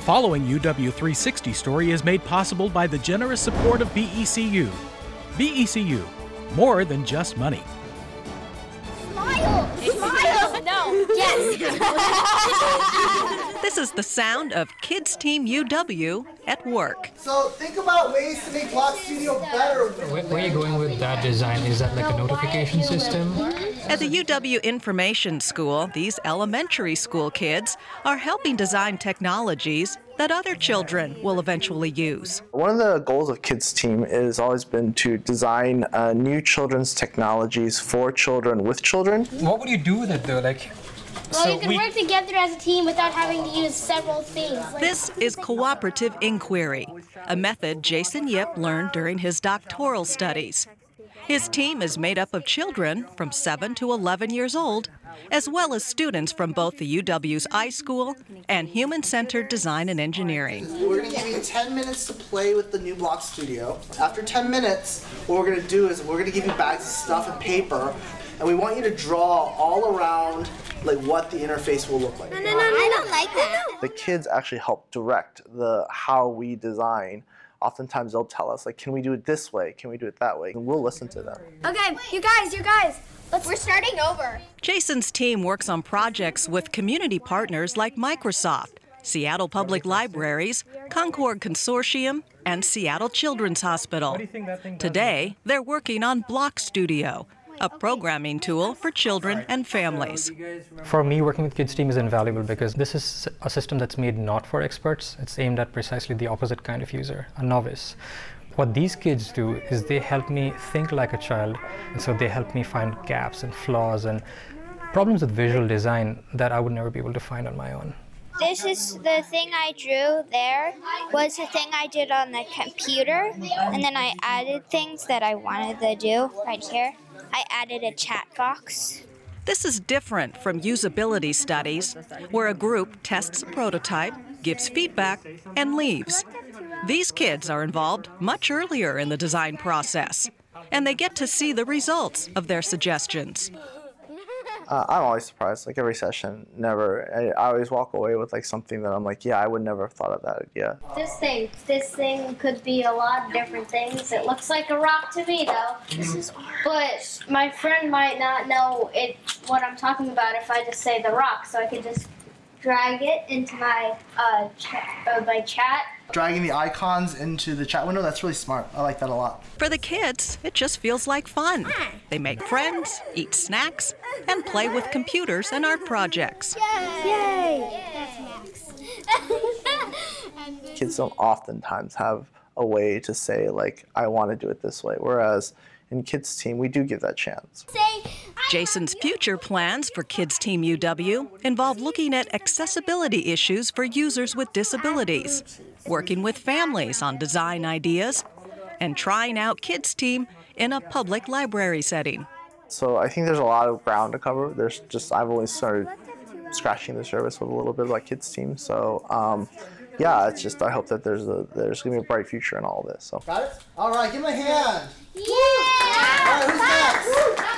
The following UW360 story is made possible by the generous support of BECU. BECU, more than just money. Smile! Smile! No, yes! This is the sound of Kids Team UW at work. So think about ways to make Block Studio better. Where are you going with that design? Is that like a notification system? At the UW Information School, these elementary school kids are helping design technologies that other children will eventually use. One of the goals of Kids Team has always been to design new children's technologies for children with children. What would you do with it though? Well, you can work together as a team without having to use several things. This is cooperative inquiry, a method Jason Yip learned during his doctoral studies. His team is made up of children from 7 to 11 years old, as well as students from both the UW's iSchool and Human-Centered Design and Engineering. We're going to give you 10 minutes to play with the new Block Studio. After 10 minutes, what we're going to do is we're going to give you bags of stuff and paper, and we want you to draw all around like what the interface will look like. No, I don't like that. The kids actually help direct how we design. Oftentimes they'll tell us, like, can we do it this way? Can we do it that way? And we'll listen to them. Okay, you guys. We're starting over. Jason's team works on projects with community partners like Microsoft, Seattle Public Libraries, Concord Consortium, and Seattle Children's Hospital. Today, they're working on Block Studio, a programming tool for children and families. For me, working with Kids Team is invaluable because this is a system that's made not for experts. It's aimed at precisely the opposite kind of user, a novice. What these kids do is they help me think like a child, and so they help me find gaps and flaws and problems with visual design that I would never be able to find on my own. This is the thing I drew there, was the thing I did on the computer, and then I added things that I wanted to do right here. I added a chat box. This is different from usability studies, where a group tests a prototype, gives feedback, and leaves. These kids are involved much earlier in the design process, and they get to see the results of their suggestions. I'm always surprised, like every session, I always walk away with like something that I'm like, yeah, I would never have thought of that idea. This thing could be a lot of different things. It looks like a rock to me though. But my friend might not know what I'm talking about if I just say the rock, so I could just drag it into my chat. Dragging the icons into the chat window, that's really smart. I like that a lot. For the kids, it just feels like fun. They make friends, eat snacks, and play with computers and art projects. Yay! Kids don't oftentimes have a way to say, like, I want to do it this way, whereas in Kids Team, we do give that chance. Jason's future plans for Kids Team UW involve looking at accessibility issues for users with disabilities, working with families on design ideas, and trying out Kids Team in a public library setting. So I think there's a lot of ground to cover. I've only started scratching the surface with a little bit about Kids Team. So yeah, I hope that there's going to be a bright future in all of this. So. Got it? All right, give him a hand. Yeah! All right, who's next?